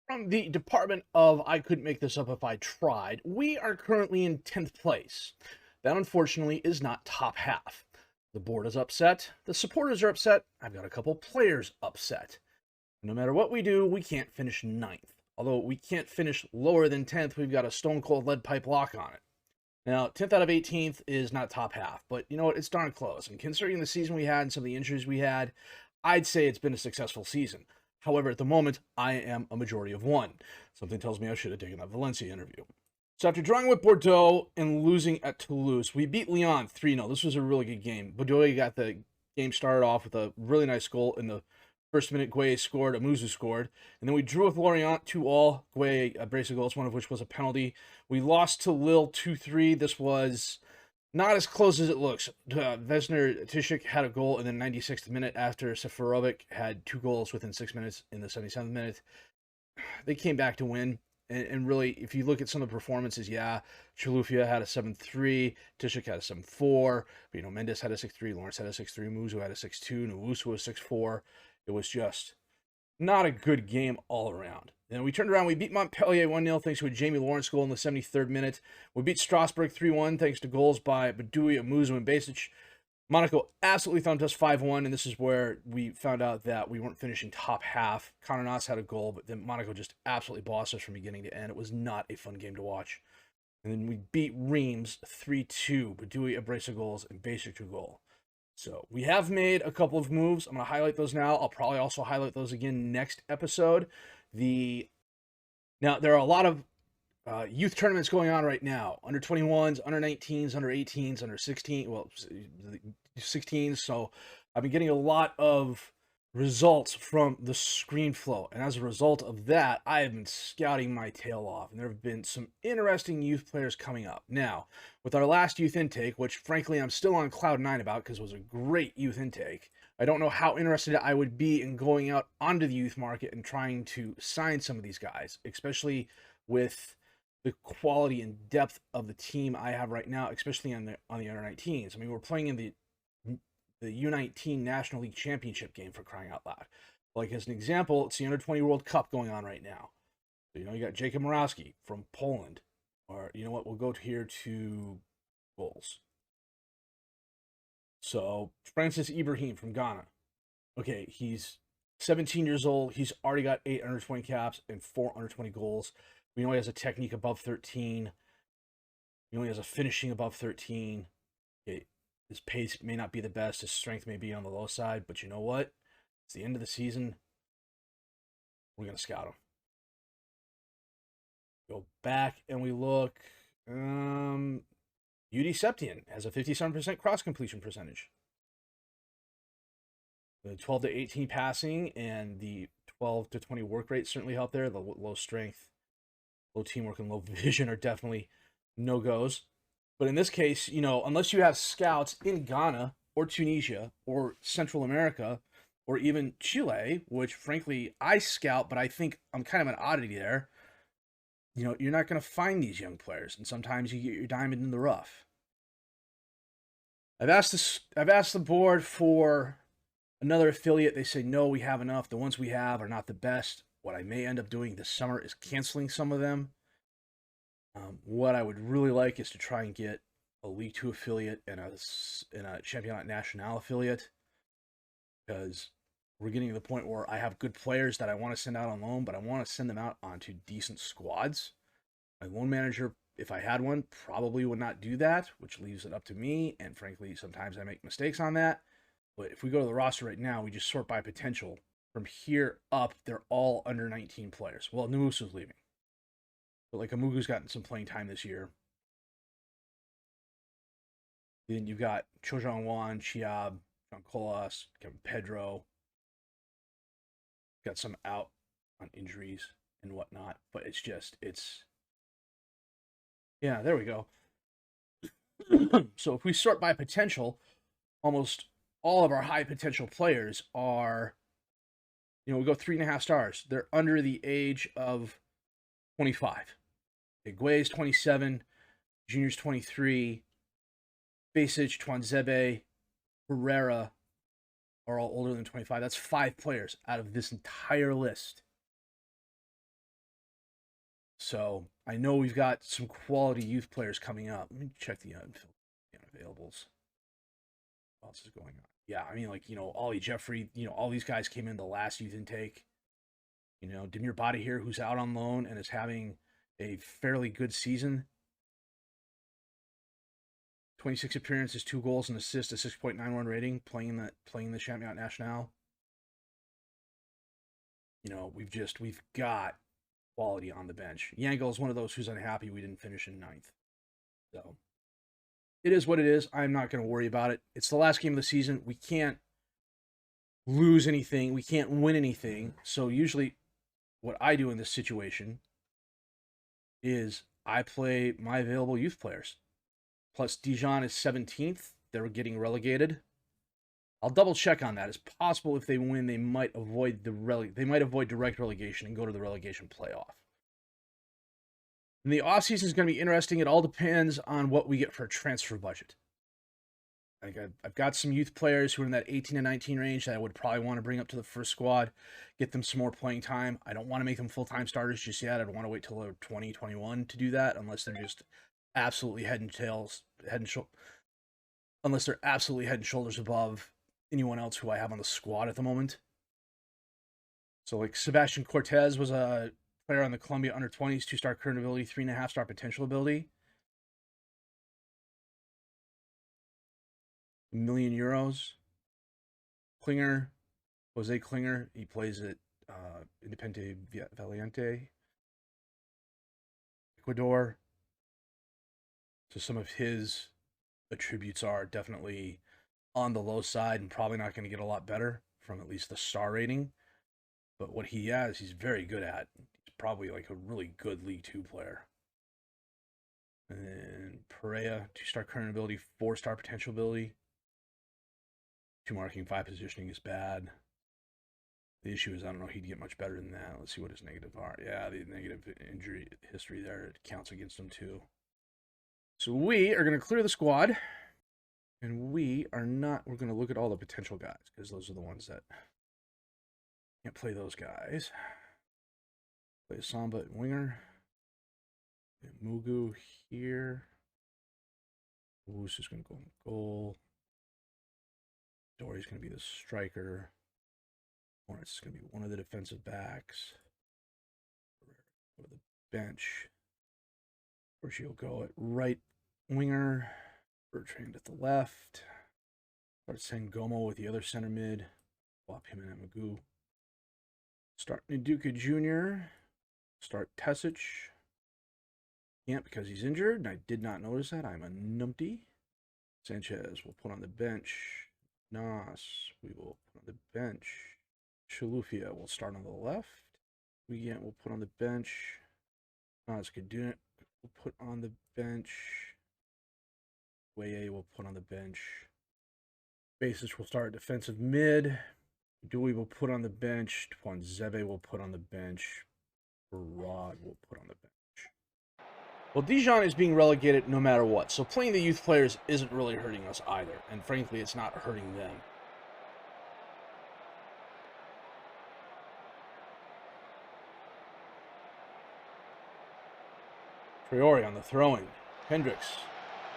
From the department of I couldn't make this up if I tried, we are currently in 10th place. That unfortunately is not top half. The board is upset, the supporters are upset, I've got a couple players upset. No matter what we do, we can't finish 9th. Although we can't finish lower than 10th, we've got a stone cold lead pipe lock on it. Now, 10th out of 18th is not top half, but you know what? It's darn close. And considering the season we had and some of the injuries we had, I'd say it's been a successful season. However, at the moment, I am a majority of one. Something tells me I should have taken that Valencia interview. So after drawing with Bordeaux and losing at Toulouse, we beat Lyon 3-0. This was a really good game. Bordeaux got the game started off with a really nice goal in the first minute. Gueye scored, Amuzu scored. And then we drew with Lorient 2-2. Gueye a brace of goals, one of which was a penalty. We lost to Lille 2-3. This was not as close as it looks. Vesner Tishik had a goal in the 96th minute after Seferovic had 2 goals within 6 minutes in the 77th minute. They came back to win. And really, if you look at some of the performances, yeah, Chilufya had a 7-3, Tishik had a 7-4, Mendes had a 6-3, Lawrence had a 6-3, Muzu had a 6-2, Nwusu was 6-4. It was just not a good game all around. Then we turned around, we beat Montpellier 1-0 thanks to a Jamie Lawrence goal in the 73rd minute. We beat Strasbourg 3-1 thanks to goals by Badoui, Amuzu, and Basic. Monaco absolutely thumped us 5-1, and this is where we found out that we weren't finishing top half. Conor Noss had a goal, but then Monaco just absolutely bossed us from beginning to end. It was not a fun game to watch. And then we beat Reims 3-2, Badoui a brace of goals, and Basic 2 goal. So we have made a couple of moves. I'm going to highlight those now. I'll probably also highlight those again next episode. Now, there are a lot of youth tournaments going on right now. Under 21s, under 19s, under 18s, under 16, well, 16s. So I've been getting a lot of results from the screen flow. And as a result of that, I have been scouting my tail off. And there have been some interesting youth players coming up. Now, with our last youth intake, which frankly I'm still on cloud 9 about because it was a great youth intake, I don't know how interested I would be in going out onto the youth market and trying to sign some of these guys, especially with the quality and depth of the team I have right now, especially on the under 19s. I mean, we're playing in the U19 National League Championship game, for crying out loud. Like, as an example, it's the under 20 World Cup going on right now. So, you got Jacob Morawski from Poland. Or, you know what, we'll go here to goals. So, Francis Ibrahim from Ghana. Okay, he's 17 years old. He's already got 8 under 20 caps and 4 under 20 goals. We know he has a technique above 13. He only has a finishing above 13. Okay, his pace may not be the best. His strength may be on the low side. But you know what? It's the end of the season. We're going to scout him. Go back and we look. UD Septien has a 57% cross completion percentage. The 12 to 18 passing and the 12 to 20 work rate certainly help there. The low strength, low teamwork, and low vision are definitely no-goes. But in this case, unless you have scouts in Ghana or Tunisia or Central America or even Chile, which frankly I scout, but I think I'm kind of an oddity there, you're not going to find these young players, and sometimes you get your diamond in the rough. I've asked the board for another affiliate. They say, no, we have enough. The ones we have are not the best. What I may end up doing this summer is canceling some of them. What I would really like is to try and get a League 2 affiliate and a Championnat National affiliate, because we're getting to the point where I have good players that I want to send out on loan, but I want to send them out onto decent squads. My loan manager, if I had one, probably would not do that, which leaves it up to me, and frankly, sometimes I make mistakes on that. But if we go to the roster right now, we just sort by potential. From here up, they're all under 19 players. Well, Nwusu's leaving. But like Amugu's gotten some playing time this year. Then you've got Cho Jong-wan, Chiab, John Colas, Kevin Pedro. Got some out on injuries and whatnot. But yeah, there we go. So if we sort by potential, almost all of our high potential players are, we go 3.5 stars. They're under the age of 25. Gueye's 27, Junior's 23, Basic, Twanzebe, Herrera are all older than 25. That's 5 players out of this entire list. So I know we've got some quality youth players coming up. Let me check the unavailables. What else is going on? Yeah, I mean, like, Ollie Jeffrey, all these guys came in the last youth intake. Demir Bada here, who's out on loan and is having a fairly good season. 26 appearances, 2 goals and assists, a 6.91 rating, playing the Championnat National. We've got quality on the bench. Yankel is one of those who's unhappy we didn't finish in 9th. So it is what it is. I'm not going to worry about it. It's the last game of the season. We can't lose anything. We can't win anything. So usually what I do in this situation is I play my available youth players. Plus Dijon is 17th. They're getting relegated. I'll double check on that. It's possible if they win, they might avoid direct relegation and go to the relegation playoff. And the offseason is going to be interesting. It all depends on what we get for a transfer budget. I've got some youth players who are in that 18 to 19 range that I would probably want to bring up to the first squad, get them some more playing time. I don't want to make them full-time starters just yet. I don't want to wait till they're 20, 21 to do that unless they're just absolutely head and shoulders above anyone else who I have on the squad at the moment. So like Sebastian Cortez was a player on the Columbia under-20s, 2-star current ability, 3.5-star potential ability. €1 million. Klinger, Jose Klinger, he plays at Independiente Valiente, Ecuador. So some of his attributes are definitely on the low side and probably not going to get a lot better from at least the star rating. But what he has, he's very good at. He's probably like a really good League 2 player. And then Perea, 2-star current ability, 4-star potential ability. 2 marking, 5 positioning is bad. The issue is I don't know he'd get much better than that. Let's see what his negatives are. Yeah, the negative injury history there, it counts against him too. So we are going to clear the squad. And we're going to look at all the potential guys, because those are the ones that can't play those guys. Play Samba at winger. Mugu here. Who's just going to go in goal. Dory's going to be the striker. Lawrence is going to be one of the defensive backs. Go to the bench. Or she'll go at right winger. Bertrand at the left. Start Sangomo with the other center mid. Swap him and Magoo. Start Nduka Jr. Start Tesic. Can't because he's injured, and I did not notice that. I'm a numpty. Sanchez will put on the bench. Nas, we will put on the bench. Chalufia will start on the left. Weigand will put on the bench. Nas Kaduna will put on the bench. Waye will put on the bench. Basis will start defensive mid. Dewey will put on the bench. Zeve will put on the bench. Rod will put on the bench. Well, Dijon is being relegated no matter what, so playing the youth players isn't really hurting us either, and frankly, it's not hurting them. Traore on the throw-in. Hendricks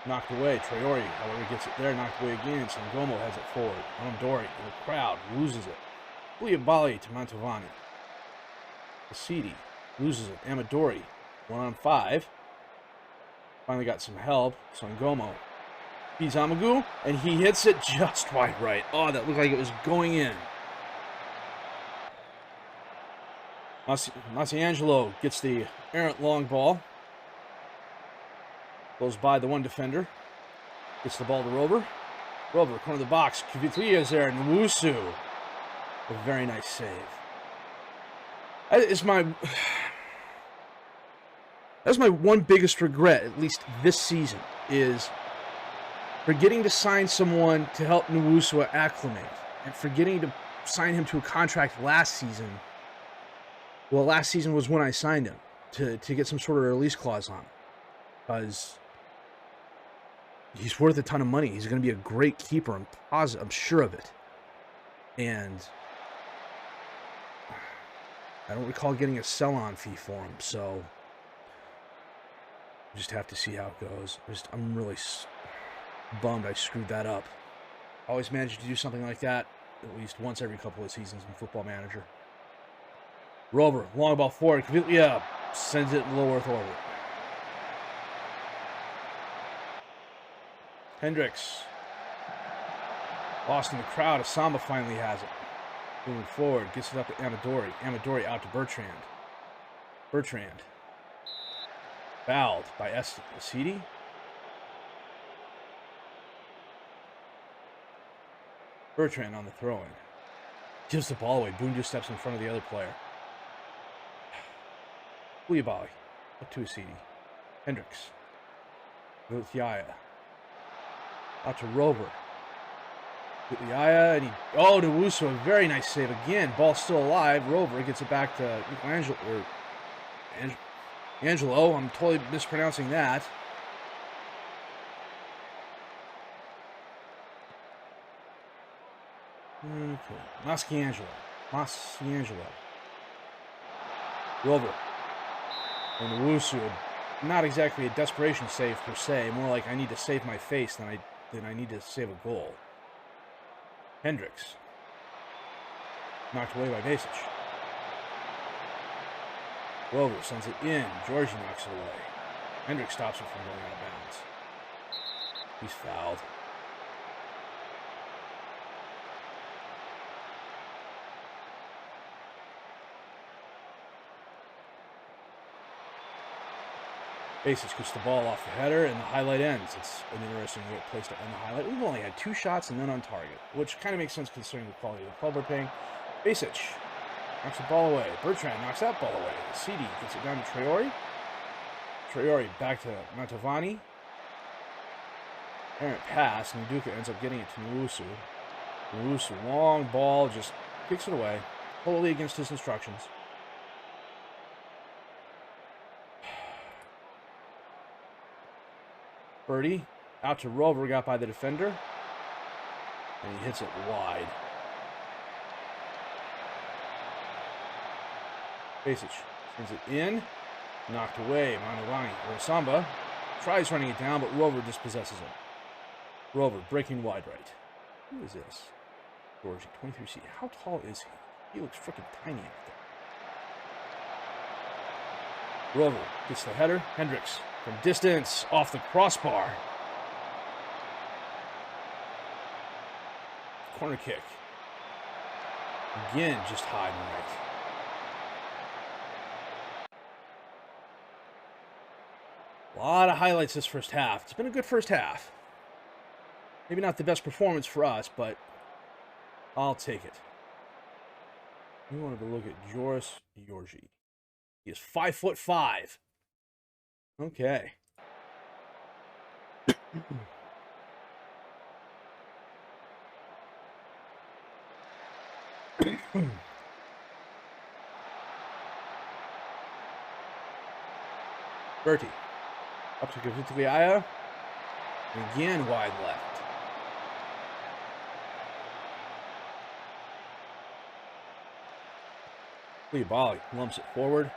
knocked away. Traore, however, gets it there, knocked away again. Sangomo heads it forward. Dory in the crowd loses it. Koulibaly to Mantovani. Cassidi loses it. Amadori, 1-on-5. Finally got some help. Sangomo. He's Amagu, and he hits it just wide right. Oh, that looked like it was going in. Masiangelo gets the errant long ball. Goes by the one defender. Gets the ball to Rover. Rover, corner of the box. Kvitlia is there, and Wusu. A very nice save. That's my one biggest regret, at least this season, is forgetting to sign someone to help Nwusu acclimate, and forgetting to sign him to a contract last season. Well, last season was when I signed him, to get some sort of release clause on him. Because he's worth a ton of money. He's going to be a great keeper. I'm sure of it. And I don't recall getting a sell-on fee for him, so Just have to see how it goes. I'm really bummed I screwed that up. Always managed to do something like that at least once every couple of seasons in Football Manager. Rover, long ball forward, completely up. Sends it in low earth orbit. Hendricks. Lost in the crowd. Samba finally has it. Moving forward, gets it up to Amadori. Amadori out to Bertrand. Bertrand. Fouled by ASSE. Bertrand on the throw-in. Gives the ball away. Boone just steps in front of the other player. Koulibaly. Up to ASSE. Hendricks. With Yaya. Out to Rover. With Yaya, and Nowusu, a very nice save again. Ball still alive. Rover gets it back to Angelo. I'm totally mispronouncing that. Okay. Masciangelo. Rover. And Nowusu. Not exactly a desperation save per se. More like I need to save my face than I need to save a goal. Hendricks. Knocked away by Basic. Rover sends it in. Georgie knocks it away. Hendricks stops it from going out of bounds. He's fouled. Basic gets the ball off the header, and the highlight ends. It's an interesting place to end the highlight. We've only had 2 shots and none on target, which kind of makes sense considering the quality of the club we're paying. Basic knocks the ball away. Bertrand knocks that ball away. CD gets it down to Traore. Traore back to Mantovani. Errant pass, and Duca ends up getting it to Nowusu. Nowusu, long ball, just kicks it away. Totally against his instructions. Birdie out to Rover, got by the defender, and he hits it wide. Basic sends it in, knocked away. Mantovani or Samba tries running it down, but Rover dispossesses it. Rover breaking wide right. Who is this? Georgie, 23C. How tall is he? He looks freaking tiny out there. Rover gets the header. Hendricks from distance, off the crossbar. Corner kick. Again, just high and right. A lot of highlights this first half. It's been a good first half. Maybe not the best performance for us, but I'll take it. We wanted to look at Joris Georgie. He is 5'5". Okay. Bertie. Up to Gavitavia. Again, wide left. Koulibaly lumps it forward.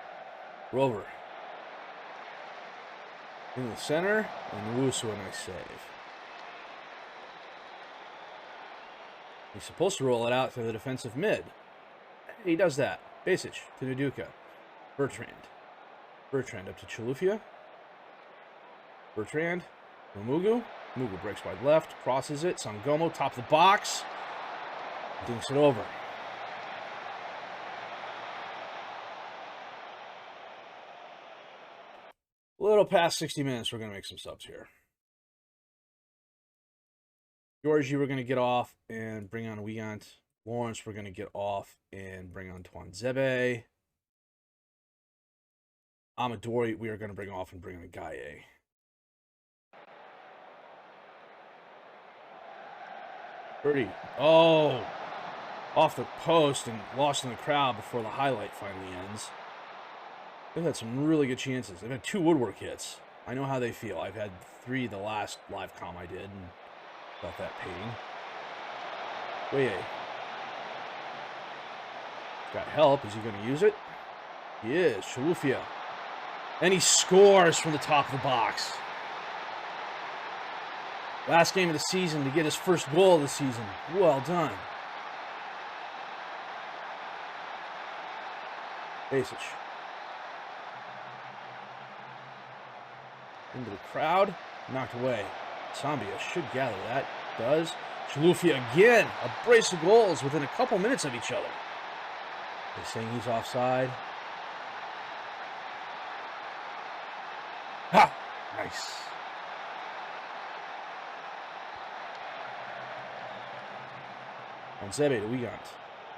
Rover. In the center, and Nowusu, a nice save. He's supposed to roll it out to the defensive mid. He does that. Basic to Naduka. Bertrand. Bertrand up to Chilufya. Bertrand. Mugu. Mugu breaks wide left, crosses it. Sangomo, top of the box. Dinks it over. A little past 60 minutes, we're going to make some subs here. Georgie, we're going to get off and bring on Wiegand. Lawrence, we're going to get off and bring on Twanzebe. Amadori, we are going to bring off and bring on Gaye. Birdie. Oh! Off the post and lost in the crowd before the highlight finally ends. They've had some really good chances. They've had 2 woodwork hits. I know how they feel. I've had 3 the last live comm I did, and felt that pain. Wait. Got help. Is he going to use it? He is. Chilufya. And he scores from the top of the box. Last game of the season to get his first goal of the season. Well done. Basic. Into the crowd. Knocked away. Zambia should gather that. Does. Chalufia again. A brace of goals within a couple minutes of each other. They're saying he's offside. Ha! Nice. Onzebe to Wiegand.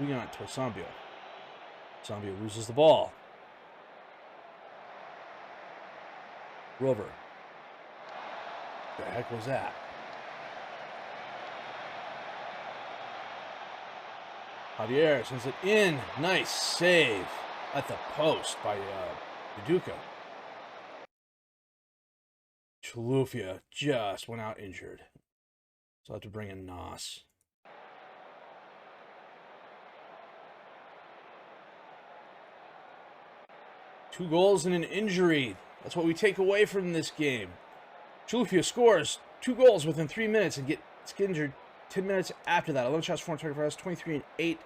Wiegand to Zambia. Zambia loses the ball. Rover. What the heck was that? Javier sends it in. Nice save at the post by Duduka. Chalufia just went out injured. So I have to bring in Nas. Two goals and an injury. That's what we take away from this game. Chalufia scores 2 goals within 3 minutes and gets injured 10 minutes after that. 11 shots, 4 target for us, 23 and 8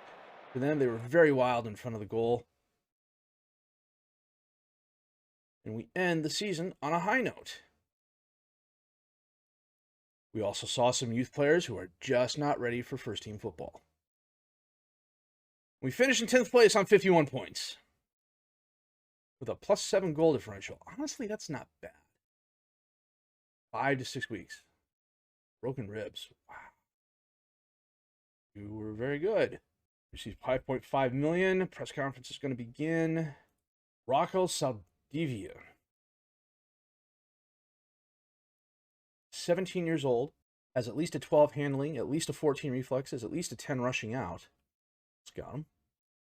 for them. They were very wild in front of the goal. And we end the season on a high note. We also saw some youth players who are just not ready for first-team football. We finished in 10th place on 51 points. With a +7 goal differential. Honestly, that's not bad. 5 to 6 weeks. Broken ribs. Wow. You were very good. Received 5.5 million. Press conference is going to begin. Rocco Saldivia. 17 years old. Has at least a 12 handling, at least a 14 reflexes, at least a 10 rushing out. Let's got him.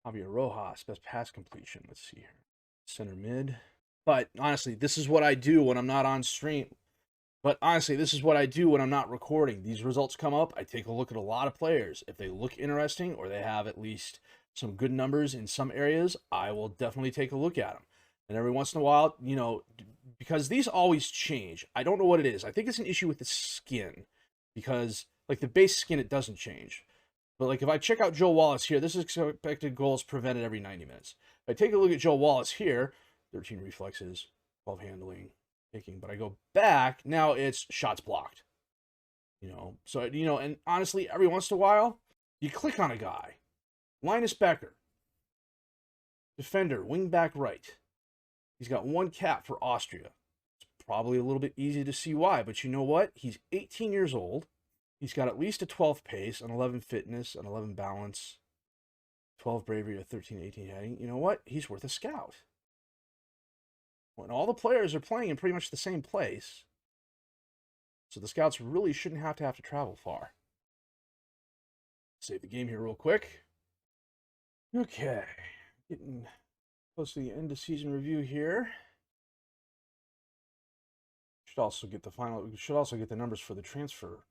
Javier Rojas, best pass completion. Let's see here. Center mid. But honestly, this is what I do when I'm not on stream. But honestly, this is what I do when I'm not recording. These results come up. I take a look at a lot of players. If they look interesting or they have at least some good numbers in some areas, I will definitely take a look at them. And every once in a while, you know, because these always change. I don't know what it is. I think it's an issue with the skin. Because, like, the base skin, it doesn't change. But, like, if I check out Joe Wallace here, this is expected goals prevented every 90 minutes. If I take a look at Joe Wallace here, 13 reflexes, 12 handling, kicking. But I go back, now it's shots blocked. You know, so, you know, and honestly, every once in a while, you click on a guy. Linus Becker. Defender, wing back right. He's got 1 cap for Austria. It's probably a little bit easy to see why, but you know what? He's 18 years old. He's got at least a 12 pace, an 11 fitness, an 11 balance, 12 bravery, a 13, 18 heading. You know what? He's worth a scout. When all the players are playing in pretty much the same place, so the scouts really shouldn't have to travel far. Save the game here real quick. Okay, getting close to the end of season review here. Should also get the final. We should also get the numbers for the transfer.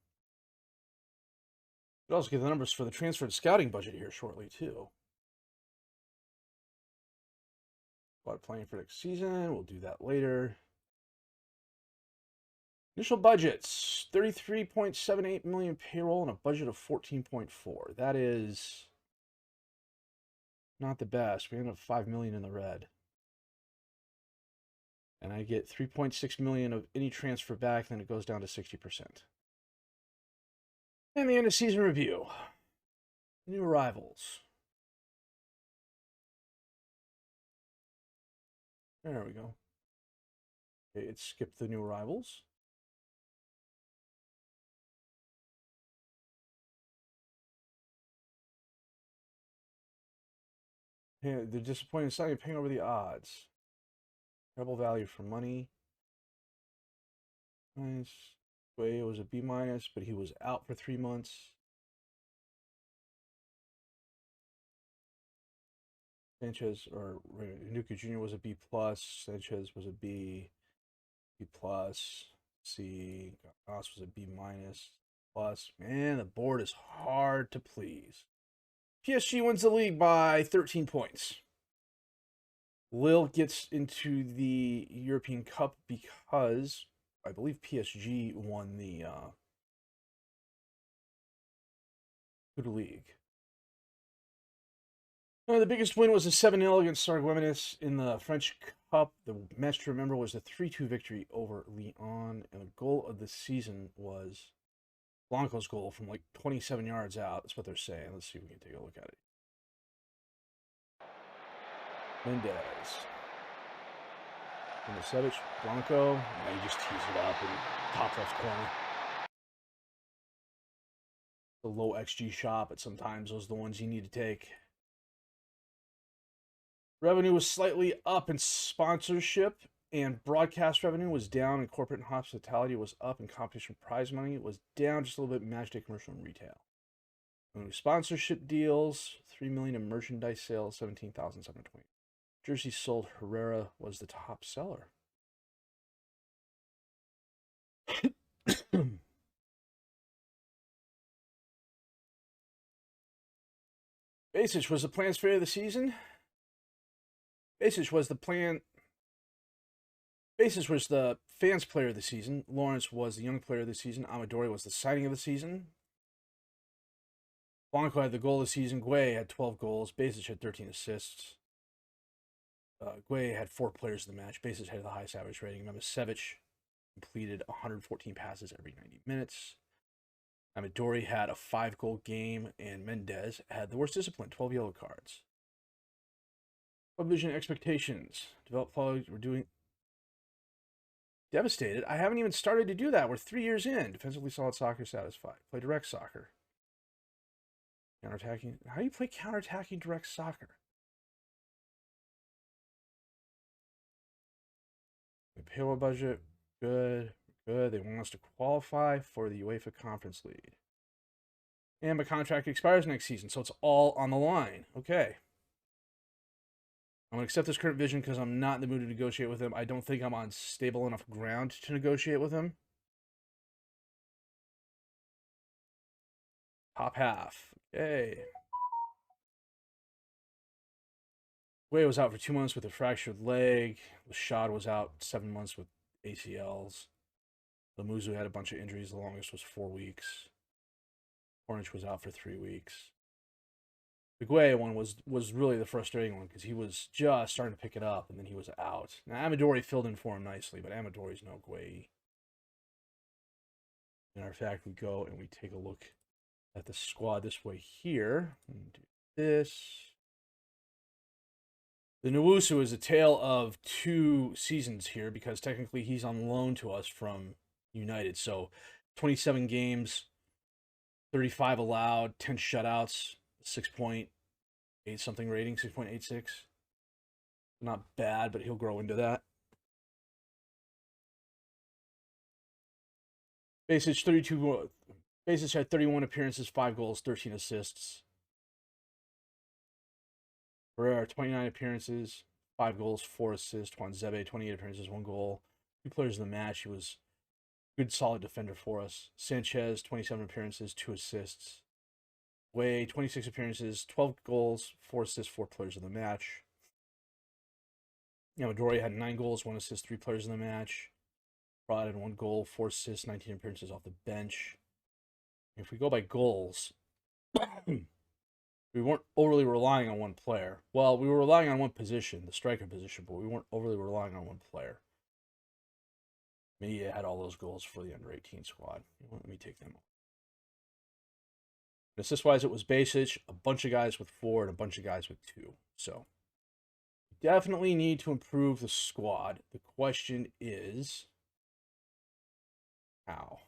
Should also get the numbers for the transfer and scouting budget here shortly too. Squad planning for next season. We'll do that later. Initial budgets: 33.78 million payroll and a budget of 14.4. That is not the best. We end up 5 million in the red. And I get 3.6 million of any transfer back, then it goes down to 60%. And the end of season review. New arrivals. There we go. Okay, it skipped the new arrivals. Yeah, the disappointing sign, paying over the odds. Treble value for money. Nice. Way was a B-, but he was out for 3 months. Sanchez or Nuka Jr. was a B+. Sanchez was a B+. C. Goss was a B-. Man, the board is hard to please. PSG wins the league by 13 points. Lille gets into the European Cup because I believe PSG won the League. The biggest win was a 7-0 against Sarguemenes in the French Cup. The match to remember was the 3-2 victory over Lyon, and the goal of the season was Blanco's goal from like 27 yards out. That's what they're saying. Let's see if we can take a look at it. Mendez. Milicevic, Blanco. He just tees it up in top left corner. The low XG shot, but sometimes those are the ones you need to take. Revenue was slightly up in sponsorship, and broadcast revenue was down, and corporate and hospitality was up, and competition prize money was down just a little bit in match day commercial and retail. Sponsorship deals, $3 million in merchandise sales, 17,720. Jersey sold, Herrera was the top seller. Basic was the plan's player of the season. Basic was the fans player of the season. Lawrence was the young player of the season. Amadori was the signing of the season. Blanco had the goal of the season. Guay had 12 goals. Basic had 13 assists. Guay had 4 players of the match. Basic had the highest average rating. Milicevic completed 114 passes every 90 minutes. Amadori had a 5-goal game, and Mendez had the worst discipline, 12 yellow cards. Club vision expectations. Developed followers were doing devastated. I haven't even started to do that. We're 3 years in. Defensively solid soccer, satisfied. Play direct soccer. Counterattacking. How do you play counterattacking direct soccer? The payroll budget, good. They want us to qualify for the UEFA Conference League. And my contract expires next season, so it's all on the line. Okay. I'm going to accept this current vision because I'm not in the mood to negotiate with him. I don't think I'm on stable enough ground to negotiate with him. Top half. Okay. Guay was out for 2 months with a fractured leg. Shad was out 7 months with ACLs. Lamuzu had a bunch of injuries. The longest was 4 weeks. Orange was out for 3 weeks. The Guay one was really the frustrating one because he was just starting to pick it up, and then he was out. Now, Amadori filled in for him nicely, but Amadori's no Guay. Matter of fact, we go and we take a look at the squad this way here. And do this. The Nowusu is a tale of 2 seasons here because technically he's on loan to us from United. So 27 games, 35 allowed, 10 shutouts, 6.8 something rating, 6.86. Not bad, but he'll grow into that. Basic had 31 appearances, 5 goals, 13 assists. Herrera, 29 appearances, 5 goals, 4 assists. Tuanzebe, 28 appearances, 1 goal. 2 players of the match. He was a good, solid defender for us. Sanchez, 27 appearances, 2 assists. Way, 26 appearances, 12 goals, 4 assists, 4 players of the match. Amadori had 9 goals, 1 assist, 3 players of the match. Prod had 1 goal, 4 assists, 19 appearances off the bench. If we go by goals, we weren't overly relying on one player. Well, we were relying on one position, the striker position, but we weren't overly relying on one player. Media had all those goals for the under-18 squad. Let me take them. Assist-wise, it was Basic, a bunch of guys with 4, and a bunch of guys with 2. So, definitely need to improve the squad. The question is, how?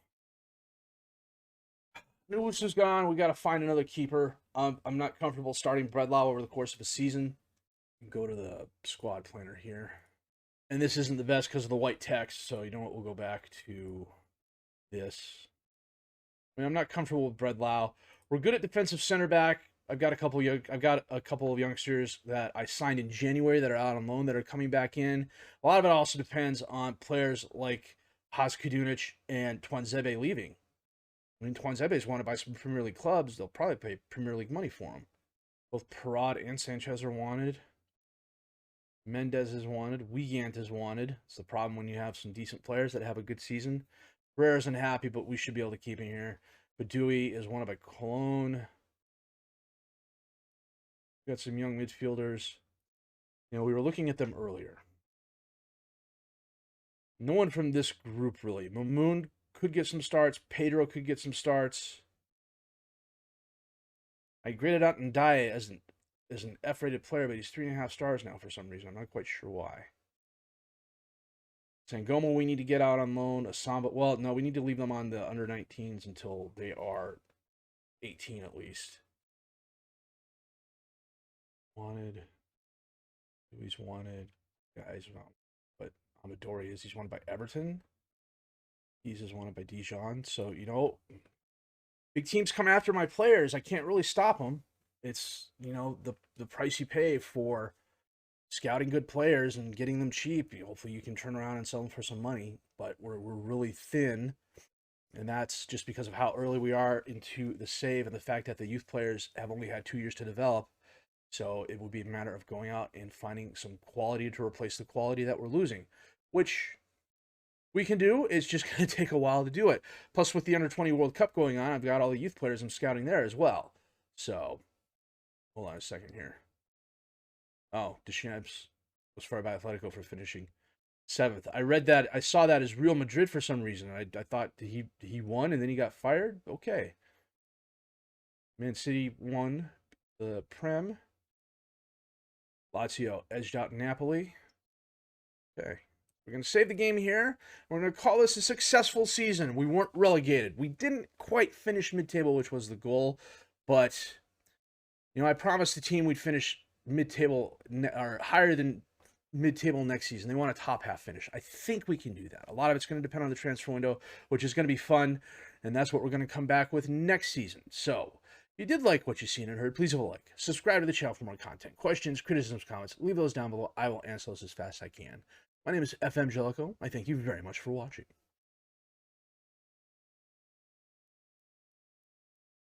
Newis is gone. We got to find another keeper. I'm not comfortable starting Bredlau over the course of a season. Go to the squad planner here. And this isn't the best because of the white text, so you know what? We'll go back to this. I mean, I'm not comfortable with Bredlau. We're good at defensive center back. I've got a couple of youngsters that I signed in January that are out on loan that are coming back in. A lot of it also depends on players like Haz Kadunic and Tuanzebe leaving. I mean, Tuanzebe is wanted by some Premier League clubs. They'll probably pay Premier League money for him. Both Parad and Sanchez are wanted. Mendez is wanted. Wiegand is wanted. It's the problem when you have some decent players that have a good season. Barrera's unhappy, but we should be able to keep him here. Badui is wanted by Cologne. We got some young midfielders. You know, we were looking at them earlier. No one from this group, really. Mamoun could get some starts. Pedro could get some starts. I graded out Ndiaye as an F-rated player, but he's 3.5 stars now for some reason. I'm not quite sure why. Sangoma, we need to get out on loan. Asamba, well, no, we need to leave them on the under 19s until they are 18 at least. Wanted. He's wanted. Guys, but Amadori he's wanted by Everton. He's wanted by Dijon. So, you know, big teams come after my players. I can't really stop them. It's, you know, the price you pay for scouting good players and getting them cheap. Hopefully you can turn around and sell them for some money, but we're really thin, and that's just because of how early we are into the save and the fact that the youth players have only had 2 years to develop. So it would be a matter of going out and finding some quality to replace the quality that we're losing, which we can do. It's just going to take a while to do it. Plus, with the Under-20 World Cup going on, I've got all the youth players I'm scouting there as well. So, hold on a second here. Oh, Deschamps was fired by Atletico for finishing 7th. I read that. I saw that as Real Madrid for some reason. I thought he won and then he got fired. Okay. Man City won the Prem. Lazio edged out Napoli. Okay. We're going to save the game here. We're going to call this a successful season. We weren't relegated. We didn't quite finish mid-table, which was the goal. But, you know, I promised the team we'd finish mid-table or higher than mid-table next season. They want a top half finish. I think we can do that. A lot of it's going to depend on the transfer window, which is going to be fun. And that's what we're going to come back with next season. So, if you did like what you've seen and heard, please leave a like. Subscribe to the channel for more content. Questions, criticisms, comments, leave those down below. I will answer those as fast as I can. My name is FM23. I thank you very much for watching.